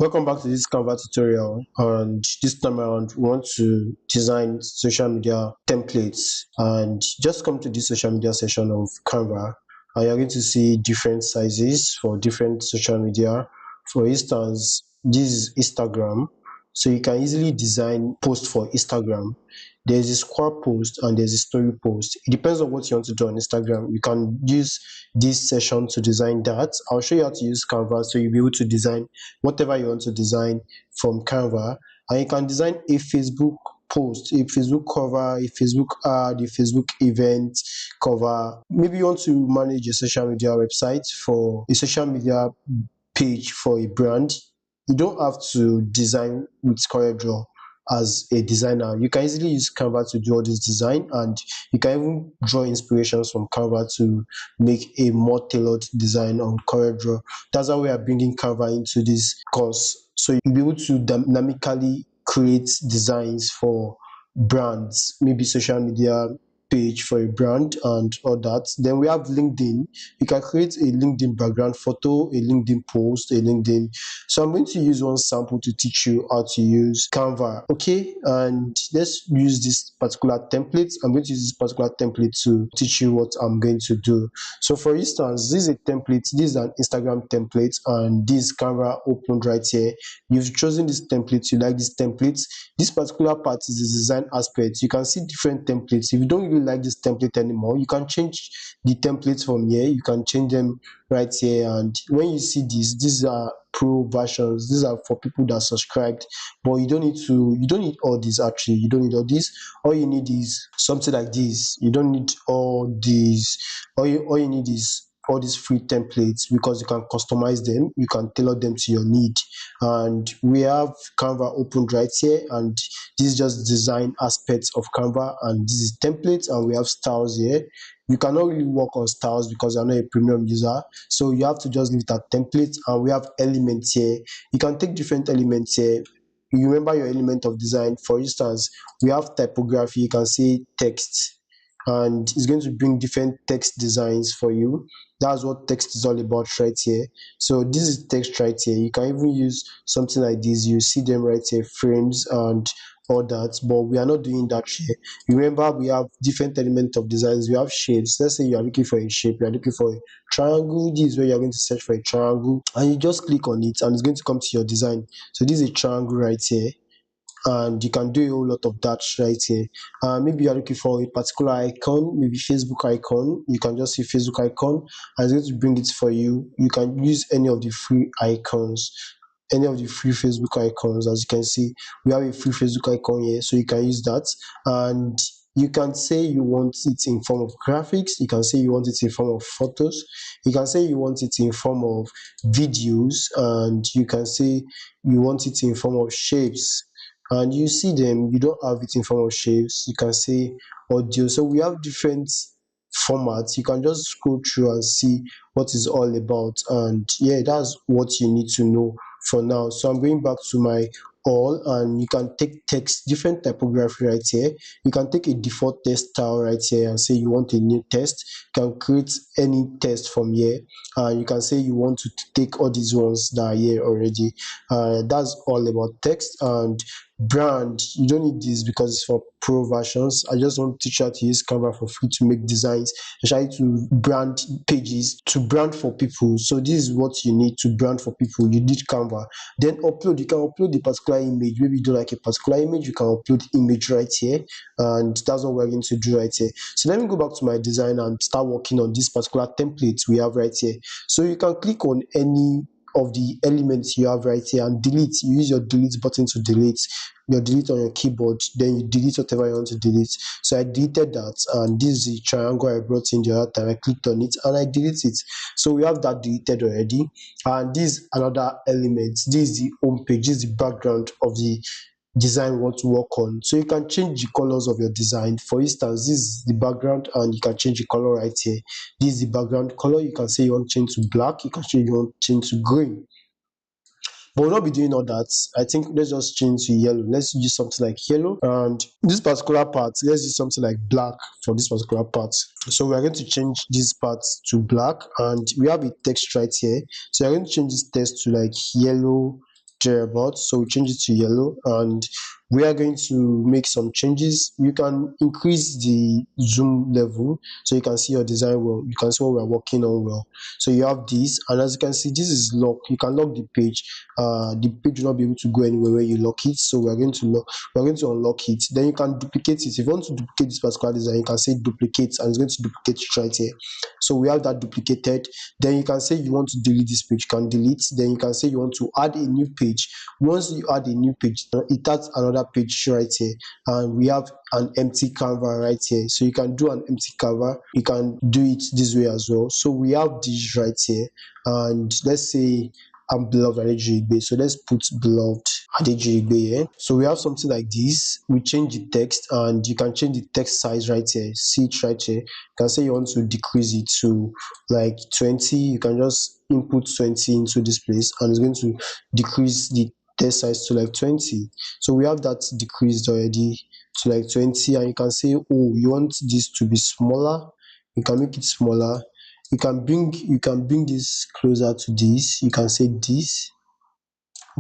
Welcome back to this Canva tutorial, and this time around we want to design social media templates. And just come to this social media section of Canva, and you're going to see different sizes for different social media. For instance, this is Instagram, so you can easily design post for Instagram. There's a square post and there's a story post. It depends on what you want to do on Instagram. You can use this session to design that. I'll show you how to use Canva so you'll be able to design whatever you want to design from Canva. And you can design a Facebook post, a Facebook cover, a Facebook ad, a Facebook event cover. Maybe you want to manage a social media website for a social media page for a brand. You don't have to design with CorelDRAW as a designer. You can easily use Canva to do all this design, and you can even draw inspirations from Canva to make a more tailored design on CorelDRAW. That's how we are bringing Canva into this course. So you'll be able to dynamically create designs for brands, maybe social media page for a brand and all that. Then we have LinkedIn. You can create a LinkedIn background photo, a LinkedIn post, a LinkedIn. So I'm going to use one sample to teach you how to use Canva. Okay, and let's use this particular template. I'm going to use this particular template to teach you what I'm going to do. So for instance, this is a template. This is an Instagram template, and this Canva opened right here. You've chosen this template. You like this template. This particular part is the design aspect. You can see different templates. If you don't really like this template anymore, you can change the templates from here. You can change them right here. And when you see these are pro versions. These are for people that subscribed, but you don't need all these. Actually, you don't need all these. All you need is something like this. You don't need all these. All you need is all these free templates, because you can customize them, you can tailor them to your need. And we have Canva opened right here, and this is just design aspects of Canva, and this is templates, and we have styles here. You cannot really work on styles because you're not a premium user, so you have to just leave it at templates. And we have elements here. You can take different elements here. You remember your element of design. For instance, we have typography. You can say text, and it's going to bring different text designs for you. That's what text is all about right here. So this is text right here. You can even use something like this. You see them right here, frames and all that, but we are not doing that here. Remember, we have different elements of designs. We have shapes. Let's say you are looking for a shape, you are looking for a triangle. This is where you're going to search for a triangle, and you just click on it and it's going to come to your design. So this is a triangle right here, and you can do a whole lot of that right here. Maybe you're looking for a particular icon, maybe Facebook icon. You can just see Facebook icon, and it's going to bring it for you. You can use any of the free icons, any of the free Facebook icons. As you can see, we have a free Facebook icon here, so you can use that. And you can say you want it in form of graphics. You can say you want it in form of photos. You can say you want it in form of videos, and you can say you want it in form of shapes. And you see them, you don't have it in form of shapes. You can say audio. So we have different formats. You can just scroll through and see what is all about. And yeah, that's what you need to know for now. So I'm going back to my all, and you can take text, different typography right here. You can take a default text style right here and say you want a new text. You can create any text from here, and you can say you want to take all these ones that are here already. That's all about text. And brand, you don't need this because it's for pro versions. I just want to teach you how to use Canva for free to make designs, especially to brand pages, to brand for people. So this is what you need to brand for people. You need Canva. Then upload. You can upload the particular image. Maybe you don't like a particular image, you can upload image right here, and that's what we're going to do right here. So let me go back to my design and start working on this particular template we have right here. So you can click on any of the elements you have right here and delete. You use your delete button to delete. Your delete on your keyboard, then you delete whatever you want to delete. So I deleted that, and this is the triangle I brought in the other time. I clicked on it and I deleted it. So we have that deleted already. And this is another element. This is the home page. This is the background of the design we want to work on. So you can change the colors of your design. For instance, this is the background, and you can change the color right here. This is the background color. You can say you want to change to black. You can say you want to change to green. But we'll not be doing all that. I think let's just change to yellow. Let's use something like yellow. And this particular part, let's use something like black for this particular part. So we are going to change this part to black, and we have a text right here. So we're going to change this text to like yellow thereabouts, so we change it to yellow, and we are going to make some changes. You can increase the zoom level so you can see your design well, you can see what we're working on well. So you have this, and as you can see, this is lock. You can lock the page. The page will not be able to go anywhere where you lock it, so we're going to unlock it. Then you can duplicate it. If you want to duplicate this particular design, you can say duplicate, and it's going to duplicate it right here. So we have that duplicated. Then you can say you want to delete this page, you can delete. Then you can say you want to add a new page. Once you add a new page, it adds another page right here, and we have an empty canvas right here. So you can do an empty canvas, you can do it this way as well. So we have this right here, and let's say I'm beloved Adejigbe. So let's put beloved Adejigbe here. So we have something like this. We change the text, and you can change the text size right here. See it right here. You can say you want to decrease it to like 20. You can just input 20 into this place, and it's going to decrease the text size to like 20. So we have that decreased already to like 20, and you can say, oh, you want this to be smaller. You can make it smaller. You can bring this closer to this. You can say this.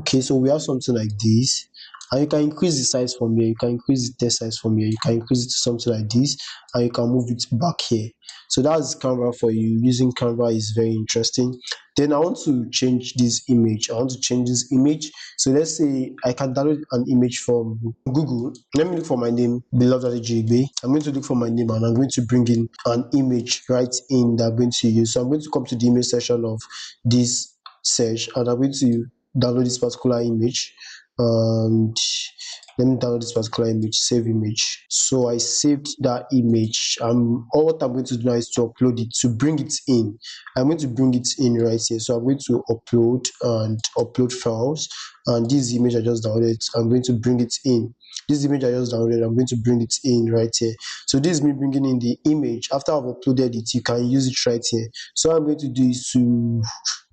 Okay, so we have something like this, and you can increase the size from here. You can increase the text size from here. You can increase it to something like this, and you can move it back here. So that's Canva for you. Using Canva is very interesting. Then I want to change this image. I want to change this image. So let's say I can download an image from Google. Let me look for my name, Beloved Adejigbe. I'm going to look for my name, and I'm going to bring in an image right in that I'm going to use. So I'm going to come to the image section of this search, and I'm going to download this particular image, and let me download this particular image, save image. So I saved that image. All what I'm going to do now is to upload it, to bring it in. I'm going to bring it in right here. So I'm going to upload and upload files, and this image I just downloaded, I'm going to bring it in. This image I just downloaded, I'm going to bring it in right here. So this is me bringing in the image. After I've uploaded it, you can use it right here. So what I'm going to do is to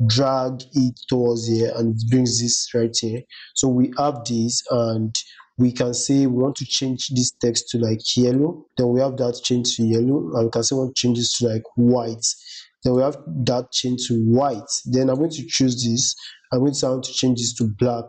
drag it towards here, and it brings this right here. So we have this, and we can say we want to change this text to like yellow. Then we have that change to yellow, and we can say we want to change this to like white. Then we have that change to white. Then I'm going to choose this. I'm going to say I want to change this to black,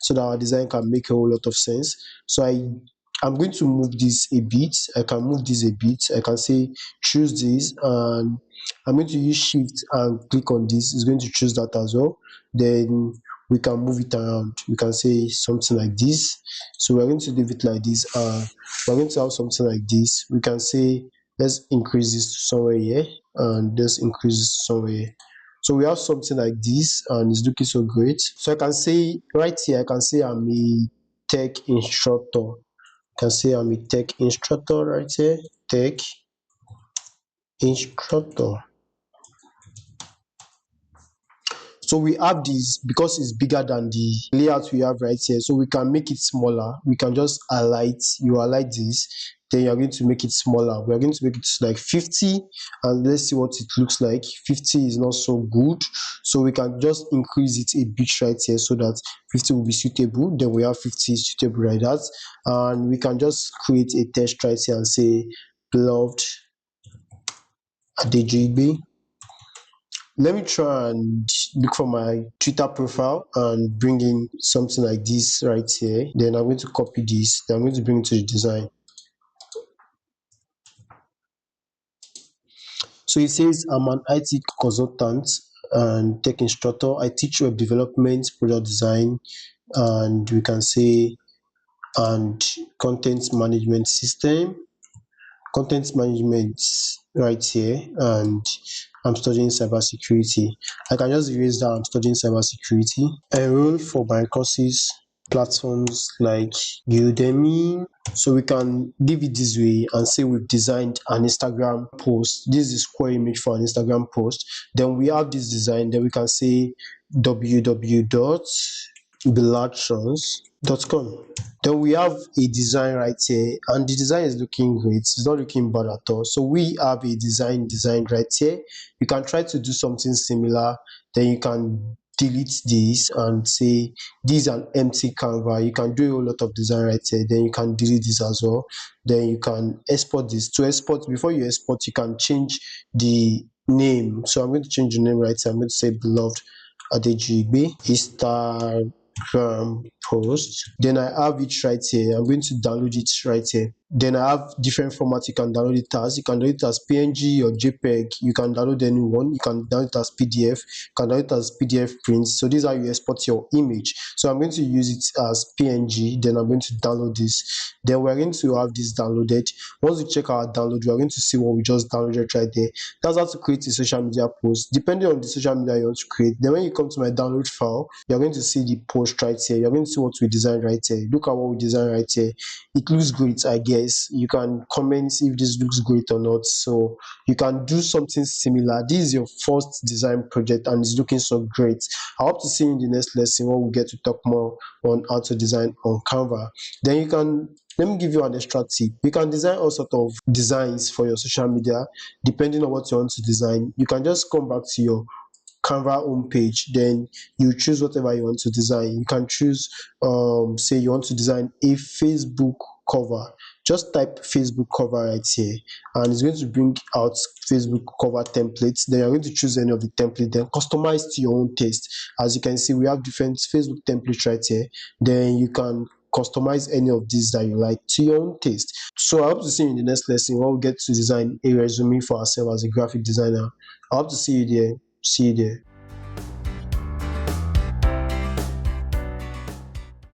so that our design can make a whole lot of sense. So I'm going to move this a bit. I can move this a bit. I can say choose this, and I'm going to use shift and click on this. It's going to choose that as well. Then we can move it around. We can say something like this. So we're going to leave it like this. We're going to have something like this. We can say let's increase this to somewhere here, and let's increase this somewhere here. So we have something like this, and it's looking so great. So I can say right here, I can say I'm a tech instructor. I can say I'm a tech instructor right here. Tech instructor. So we have this because it's bigger than the layout we have right here. So we can make it smaller. We can just highlight, you highlight this, then you're going to make it smaller. We're going to make it like 50, and let's see what it looks like. 50 is not so good. So we can just increase it a bit right here so that 50 will be suitable. Then we have 50 suitable like that. And we can just create a text right here and say, beloved Adejigbe. Let me try and look for my Twitter profile and bring in something like this right here. Then I'm going to copy this. Then I'm going to bring it to the design. So it says I'm an IT consultant and tech instructor. I teach web development, product design, and we can say and content management system. Content management right here, and I'm studying cybersecurity. I can just erase that I'm studying cybersecurity. Enroll for my courses platforms like Udemy. So we can leave it this way and say we've designed an Instagram post. This is square image for an Instagram post. Then we have this design. Then we can say www.bellatrons.com. Then we have a design right here, and the design is looking great. It's not looking bad at all. So we have a design right here. You can try to do something similar. Then you can delete this and say this is an empty canvas. You can do a lot of design right here. Then you can delete this as well. Then you can export this. To export, before you export, you can change the name. So I'm going to change the name right here. I'm going to say beloved Adejigbe Instagram. post. Then I have it right here. I'm going to download it right here. Then I have different formats you can download it as. You can download it as PNG or JPEG. You can download any one. You can download it as PDF. You can download it as PDF prints. So these are how you export your image. So I'm going to use it as PNG. Then I'm going to download this. Then we're going to have this downloaded. Once we check our download, we're going to see what we just downloaded right there. That's how to create a social media post. Depending on the social media you want to create, then when you come to my download file, you're going to see the post right here. You're going to see what we designed right here. Look at what we designed right here. It looks great, I guess. You can comment if this looks great or not. So you can do something similar. This is your first design project and it's looking so great. I hope to see you in the next lesson when we get to talk more on how to design on Canva. Then you can, let me give you an extra tip. You can design all sort of designs for your social media depending on what you want to design. You can just come back to your Canva homepage, then you choose whatever you want to design. You can choose, say you want to design a Facebook cover. Just type Facebook cover right here, and it's going to bring out Facebook cover templates. Then you're going to choose any of the template, then customize to your own taste. As you can see, we have different Facebook templates right here. Then you can customize any of these that you like to your own taste. So I hope to see you in the next lesson when we get to design a resume for ourselves as a graphic designer. I hope to see you there. See you there.